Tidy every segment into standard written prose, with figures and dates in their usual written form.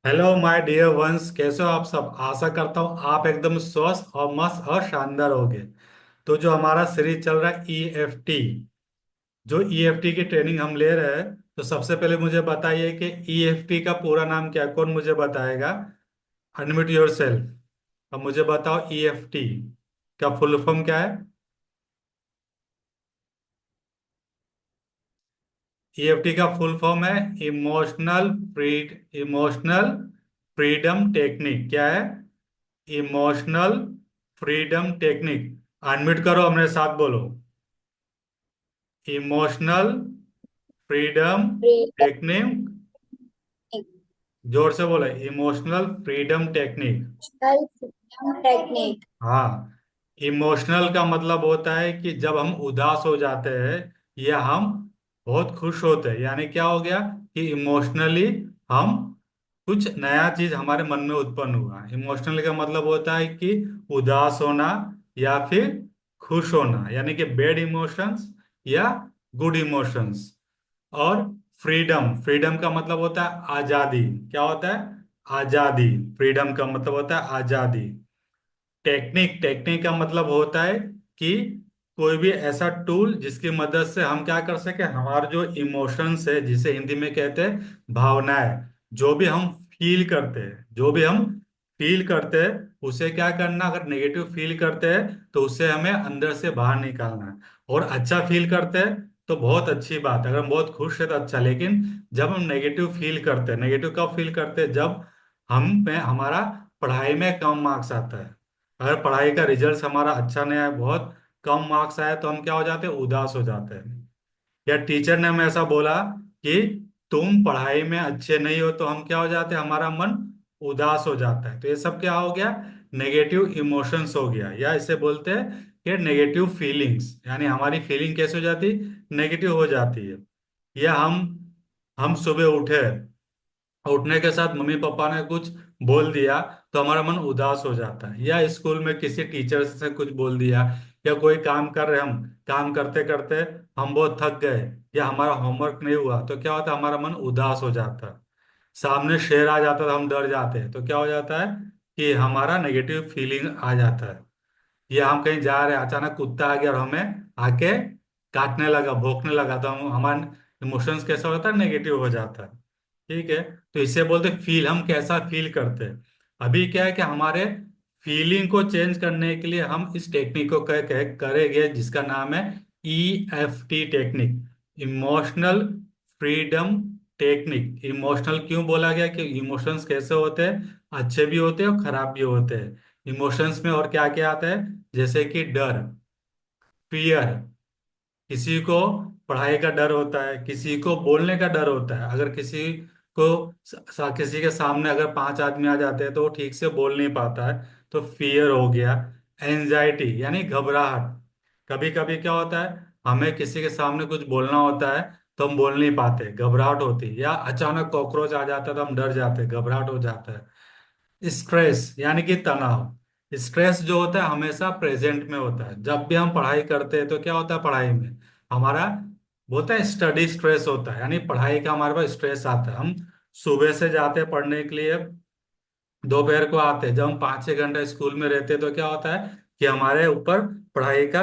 Hello my dear ones, कैसे हो आप सब। आशा करता हूँ आप एकदम स्वस्थ और मस्त और शानदार होगे। तो जो हमारा सीरीज चल रहा है ईएफटी, जो ईएफटी की ट्रेनिंग हम ले रहे हैं, तो सबसे पहले मुझे बताइए कि ईएफटी का पूरा नाम क्या है। कौन मुझे बताएगा? Unmute your self. अब मुझे बताओ ईएफटी का फुल फॉर्म क्या है। ईएफटी का फुल फॉर्म है इमोशनल फ्रीडम टेक्निक। क्या है? Emotional freedom technique. अनम्यूट करो, अपने साथ बोलो। Emotional freedom freedom technique. जोर से बोलो, इमोशनल फ्रीडम टेक्निक। टेक्निक। हाँ। इमोशनल का मतलब होता है कि जब हम उदास हो जाते हैं या हम बहुत खुश होते हैं, यानी क्या हो गया कि इमोशनली हम कुछ नया चीज हमारे मन में उत्पन्न हुआ। इमोशनल का मतलब होता है कि उदास होना या फिर खुश होना, यानी कि बैड इमोशंस या गुड इमोशंस। और फ्रीडम, फ्रीडम का मतलब होता है आजादी। क्या होता है? आजादी। फ्रीडम का मतलब होता है आजादी। टेक्निक, टेक्निक का मतलब होता है कि कोई भी ऐसा टूल जिसकी मदद से हम क्या कर सके, हमारे जो इमोशंस है, जिसे हिंदी में कहते हैं भावनाएं, जो भी हम फील करते हैं, जो भी हम फील करते हैं, उसे क्या करना, अगर नेगेटिव फील करते हैं तो उसे हमें अंदर से बाहर निकालना है। और अच्छा फील करते हैं तो बहुत अच्छी बात है, अगर हम बहुत खुश है तो अच्छा। लेकिन जब हम नेगेटिव फील करते हैं, नेगेटिव कब फील करते हैं, जब हम में हमारा पढ़ाई में कम मार्क्स आता है, अगर पढ़ाई का रिजल्ट हमारा अच्छा नहीं आया, बहुत कम मार्क्स आए, तो हम क्या हो जाते हैं, उदास हो जाते हैं। या टीचर ने हमें ऐसा बोला कि तुम पढ़ाई में अच्छे नहीं हो, तो हम क्या हो जाते हैं, हमारा मन उदास हो जाता है। तो ये सब क्या हो गया, नेगेटिव इमोशंस हो गया, या इसे बोलते हैं कि नेगेटिव फीलिंग्स। यानी हमारी फीलिंग कैसे हो जाती, नेगेटिव हो जाती है। या हम सुबह उठे, उठने के साथ मम्मी पापा ने कुछ बोल दिया तो हमारा मन उदास हो जाता है। या स्कूल में किसी टीचर से कुछ बोल दिया, या कोई काम कर रहे, हम काम करते करते हम बहुत थक गए, या हमारा होमवर्क नहीं हुआ, तो क्या होता है, हमारा मन उदास हो जाता है। सामने शेर आ जाता है तो हम डर जाते हैं, तो क्या हो जाता है कि हमारा नेगेटिव फीलिंग आ जाता है। या हम कहीं जा रहे हैं, अचानक कुत्ता आ गया और हमें आके काटने लगा, भौंकने लगा, तो हम हमारा इमोशंस कैसा होता है, नेगेटिव हो जाता है। ठीक है। तो इसे बोलते फील, हम कैसा फील करते हैं। अभी क्या है कि हमारे फीलिंग को चेंज करने के लिए हम इस टेक्निक को करेंगे, जिसका नाम है EFT technique, emotional freedom technique. Emotional क्यों बोला गया, कि इमोशंस कैसे होते हैं, अच्छे भी होते हैं और खराब भी होते हैं। इमोशंस में और क्या क्या आता है, जैसे कि डर, फियर, किसी को पढ़ाई का डर होता है, किसी को बोलने का डर होता है। अगर किसी को किसी के सामने अगर पांच आदमी आ जाते हैं तो वो ठीक से बोल नहीं पाता है, तो फियर हो गया। एंजाइटी यानी घबराहट, कभी कभी क्या होता है, हमें किसी के सामने कुछ बोलना होता है तो हम बोल नहीं पाते, घबराहट होती है। या अचानक कॉकरोच आ जाता है तो हम डर जाते हैं, घबराहट हो जाता है। स्ट्रेस यानी कि तनाव, स्ट्रेस जो होता है हमेशा प्रेजेंट में होता है। जब भी हम पढ़ाई करते हैं तो क्या होता है, पढ़ाई में हमारा बोलता है स्टडी स्ट्रेस होता है, यानी पढ़ाई का हमारे पास स्ट्रेस आता है। हम सुबह से जाते हैं पढ़ने के लिए, दोपहर को आते हैं, जब हम 5-6 घंटा स्कूल में रहते हैं तो क्या होता है कि हमारे ऊपर पढ़ाई का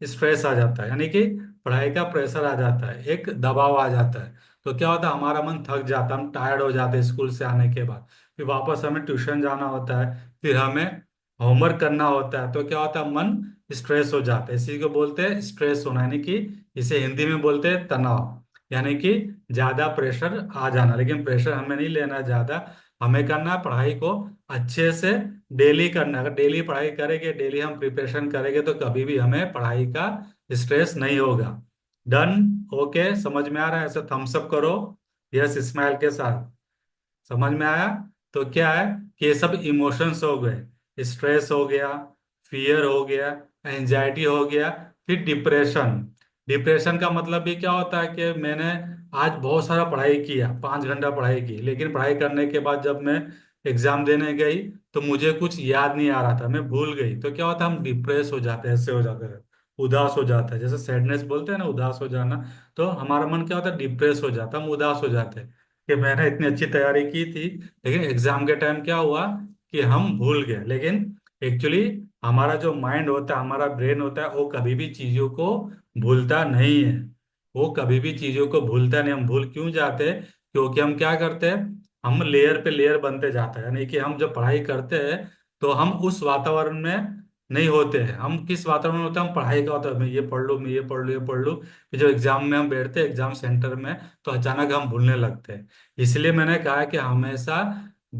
स्ट्रेस आ जाता है, यानी कि पढ़ाई का प्रेशर आ जाता है, एक दबाव आ जाता है। तो क्या होता है, हमारा मन थक जाता है, हम टायर्ड हो जाते हैं स्कूल से आने के बाद। फिर वापस हमें ट्यूशन जाना होता है, फिर हमें होमवर्क करना होता है, तो क्या होता है, मन स्ट्रेस हो जाता है। इसी को बोलते हैं स्ट्रेस होना, यानी कि इसे हिंदी में बोलते हैं तनाव, यानी कि ज्यादा प्रेशर आ जाना। लेकिन प्रेशर हमें नहीं लेना है ज्यादा, हमें करना है पढ़ाई को अच्छे से डेली करना है। अगर डेली पढ़ाई करेंगे, डेली हम प्रिपरेशन करेंगे, तो कभी भी हमें पढ़ाई का स्ट्रेस नहीं होगा। डन? ओके, समझ में आ रहा है? ऐसे थम्स अप करो, यस स्माइल के साथ। समझ में आया? तो क्या है कि ये सब इमोशंस हो गए, स्ट्रेस हो गया, फियर हो गया, एंजाइटी हो गया, फिर डिप्रेशन। डिप्रेशन का मतलब भी क्या होता है कि मैंने आज बहुत सारा पढ़ाई किया, 5 घंटा पढ़ाई की, लेकिन पढ़ाई करने के बाद जब मैं एग्जाम देने गई तो मुझे कुछ याद नहीं आ रहा था, मैं भूल गई। तो क्या होता है, हम डिप्रेस हो जाते हैं, ऐसे हो जाते हैं, उदास हो जाता है। जैसे सैडनेस बोलते हैं ना, उदास हो जाना, तो हमारा मन क्या होता है, डिप्रेस हो जाता है, हम उदास हो जाते हैं। कि मैंने इतनी अच्छी तैयारी की थी, लेकिन एग्जाम के टाइम क्या हुआ कि हम भूल गए। लेकिन एक्चुअली हमारा जो माइंड होता है, हमारा ब्रेन होता है, वो कभी भी चीजों को भूलता नहीं है। वो कभी भी चीजों को भूलता नहीं। हम भूल क्यों जाते हैं? क्योंकि हम क्या करते हैं, हम लेयर पे लेयर बनते जाते हैं। यानी कि हम जब पढ़ाई करते हैं तो हम उस वातावरण में नहीं होते हैं। हम किस वातावरण में होते हैं? हम पढ़ाई का होता है, मैं ये पढ़ लूँ, मैं ये पढ़ लूँ, ये पढ़ लूँ। फिर जब एग्जाम में हम बैठते हैं, एग्जाम सेंटर में, तो अचानक हम भूलने लगते हैं। इसलिए मैंने कहा कि हमेशा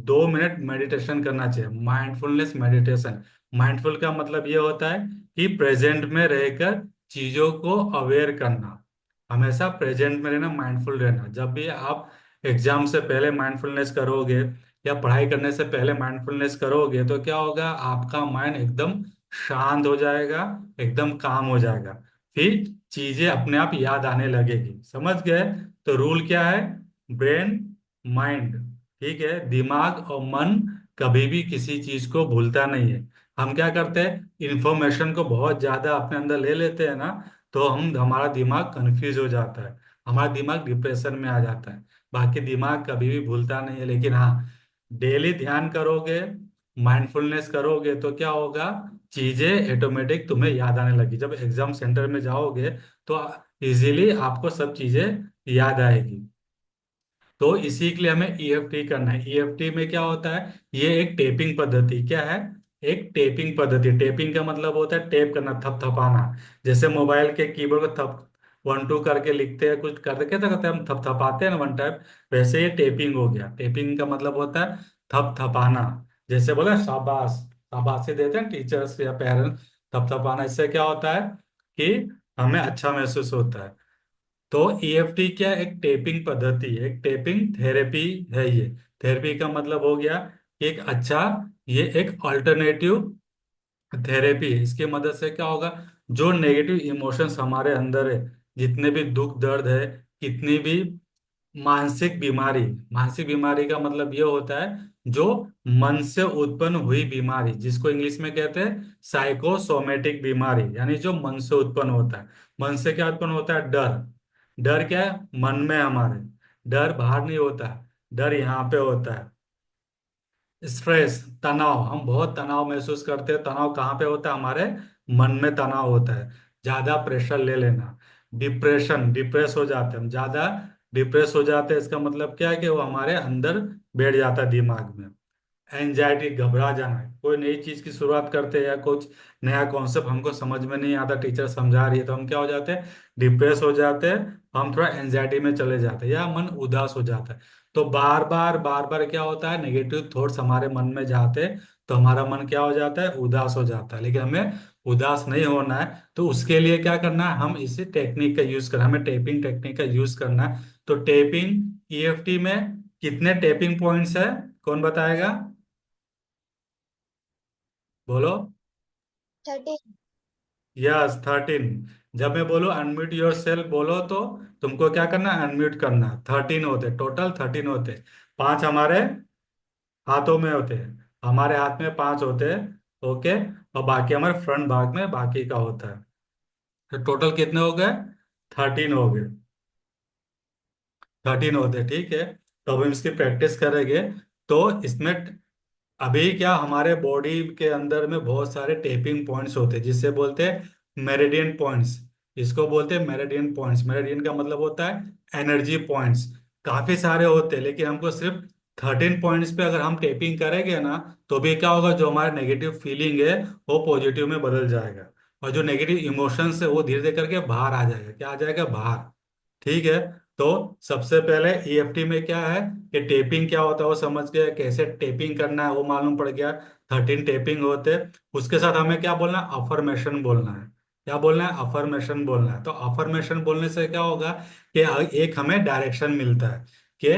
2 मिनट मेडिटेशन करना चाहिए, माइंडफुलनेस मेडिटेशन। माइंडफुल का मतलब ये होता है कि प्रेजेंट में रहकर चीजों को अवेयर करना। हमेशा प्रेजेंट में रहना, माइंडफुल रहना। जब भी आप एग्जाम से पहले माइंडफुलनेस करोगे या पढ़ाई करने से पहले माइंडफुलनेस करोगे तो क्या होगा, आपका माइंड एकदम शांत हो जाएगा, एकदम काम हो जाएगा। फिर चीजें अपने आप याद आने लगेगी। समझ गए? तो रूल क्या है? ब्रेन, माइंड, ठीक है, दिमाग और मन कभी भी किसी चीज को भूलता नहीं है। हम क्या करते हैं, इंफॉर्मेशन को बहुत ज्यादा अपने अंदर ले लेते हैं ना, तो हमारा दिमाग कंफ्यूज हो जाता है, हमारा दिमाग डिप्रेशन में आ जाता है। बाकी दिमाग कभी भी भूलता नहीं है। लेकिन हाँ, डेली ध्यान करोगे, माइंडफुलनेस करोगे तो क्या होगा, चीजें ऑटोमेटिक तुम्हें याद आने लगी। जब एग्जाम सेंटर में जाओगे तो इजीली आपको सब चीजें याद आएगी। तो इसी के लिए हमें ईएफटी करना है। ईएफटी में क्या होता है, ये एक टेपिंग पद्धति। क्या है? एक टेपिंग पद्धति। टेपिंग का मतलब होता है टेप करना, थपथपाना। जैसे मोबाइल के कीबोर्ड को थप 1 2 करके लिखते हैं, कुछ करते क्या करते हैं, हम थपथपाते हैं ना 1 टाइप। वैसे ये टेपिंग हो गया। टेपिंग का मतलब होता है थपथपाना। जैसे बोले शाबाश, शाबाशी देते हैं टीचर्स या पेरेंट्स, थपथपाना। इससे क्या होता है कि हमें अच्छा महसूस होता है। तो ईएफटी क्या, एक टेपिंग पद्धति है, एक टेपिंग थेरेपी है ये। थेरेपी का मतलब हो गया कि एक अच्छा, ये एक अल्टरनेटिव थेरेपी है। इसकी मदद से क्या होगा, जो नेगेटिव इमोशंस हमारे अंदर है, जितने भी दुख दर्द है, कितनी भी मानसिक बीमारी, मानसिक बीमारी का मतलब ये होता है जो मन से उत्पन्न हुई बीमारी, जिसको इंग्लिश में कहते हैं साइकोसोमेटिक बीमारी, यानी जो मन से उत्पन्न होता है। मन से क्या उत्पन्न होता है? डर। डर क्या है? मन में हमारे। डर बाहर नहीं होता है, डर यहाँ पे होता है। स्ट्रेस, तनाव, हम बहुत तनाव महसूस करते हैं। तनाव कहाँ पे होता है? हमारे मन में तनाव होता है। ज्यादा प्रेशर ले लेना, डिप्रेशन, डिप्रेस हो जाते हैं हम, ज्यादा डिप्रेस हो जाते हैं। इसका मतलब क्या है कि वो हमारे अंदर बैठ जाता है दिमाग में। एंजाइटी, घबरा जाना, कोई नई चीज की शुरुआत करते हैं या कुछ नया कॉन्सेप्ट हमको समझ में नहीं आता, टीचर समझा रही है तो हम क्या हो जाते हैं, डिप्रेस हो जाते हैं। हम थोड़ा एंजाइटी में चले जाते हैं या मन उदास हो जाता है। तो बार बार क्या होता है, नेगेटिव थॉट्स हमारे मन में जाते हैं, तो हमारा मन क्या हो जाता है, उदास हो जाता है। लेकिन हमें उदास नहीं होना है, तो उसके लिए क्या करना है, हम इसी टेक्निक का यूज करना है, हमें टेपिंग टेक्निक का यूज करना है। तो टेपिंग ईएफटी में कितने टेपिंग पॉइंट्स है, कौन बताएगा? बोलो। 13। यस, 13। जब मैं बोलो अनम्यूट योर सेल्फ बोलो, तो तुमको क्या करना है, अनम्यूट करना है। 13 होते, टोटल 13 होते। 5 हमारे हाथों में होते हैं, हमारे हाथ में 5 होते हैं। ओके। और बाकी हमारे फ्रंट भाग में बाकी का होता है। तो टोटल कितने हो गए? 13 हो गए। 13 होते, ठीक है। तो अब हम इसकी प्रैक्टिस करेंगे। तो इसमें अभी क्या, हमारे बॉडी के अंदर में बहुत सारे टेपिंग पॉइंट्स होते हैं, जिससे बोलते हैं मेरिडियन पॉइंट्स। इसको बोलते हैं मेरिडियन पॉइंट्स। मेरिडियन का मतलब होता है एनर्जी पॉइंट्स। काफी सारे होते हैं, लेकिन हमको सिर्फ 13 पॉइंट्स पे अगर हम टेपिंग करेंगे ना, तो भी क्या होगा, जो हमारा नेगेटिव फीलिंग है वो पॉजिटिव में बदल जाएगा। और जो नेगेटिव इमोशंस है वो धीरे धीरे करके बाहर आ जाएगा। क्या आ जाएगा? बाहर। ठीक है। तो सबसे पहले ईएफटी में क्या है कि टेपिंग क्या होता है वो समझ गए, कैसे टेपिंग करना है वो मालूम पड़ गया। 13 टेपिंग होते हैं। उसके साथ हमें क्या बोलना है, अफर्मेशन बोलना है। क्या बोलना है? अफर्मेशन बोलना है। तो अफर्मेशन बोलने से क्या होगा कि एक हमें डायरेक्शन मिलता है कि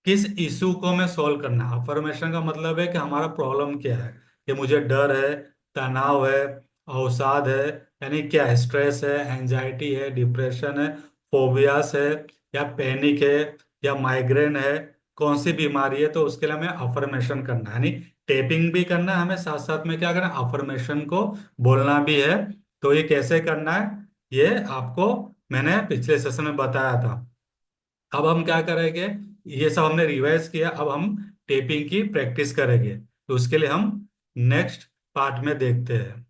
किस इशू को हमें सॉल्व करना है। अफर्मेशन का मतलब है कि हमारा प्रॉब्लम क्या है, कि मुझे डर है, तनाव है, अवसाद है, यानी क्या है, स्ट्रेस है, एंजाइटी है, डिप्रेशन है, फोबियास है, या पैनिक है, या माइग्रेन है, कौन सी बीमारी है। तो उसके लिए हमें अफर्मेशन करना है, यानी टेपिंग भी करना है हमें, साथ साथ में क्या करना है, अफर्मेशन को बोलना भी है। तो ये कैसे करना है, ये आपको मैंने पिछले सेशन में बताया था। अब हम क्या करेंगे, ये सब हमने रिवाइज किया, अब हम टेपिंग की प्रैक्टिस करेंगे, तो उसके लिए हम नेक्स्ट पार्ट में देखते हैं।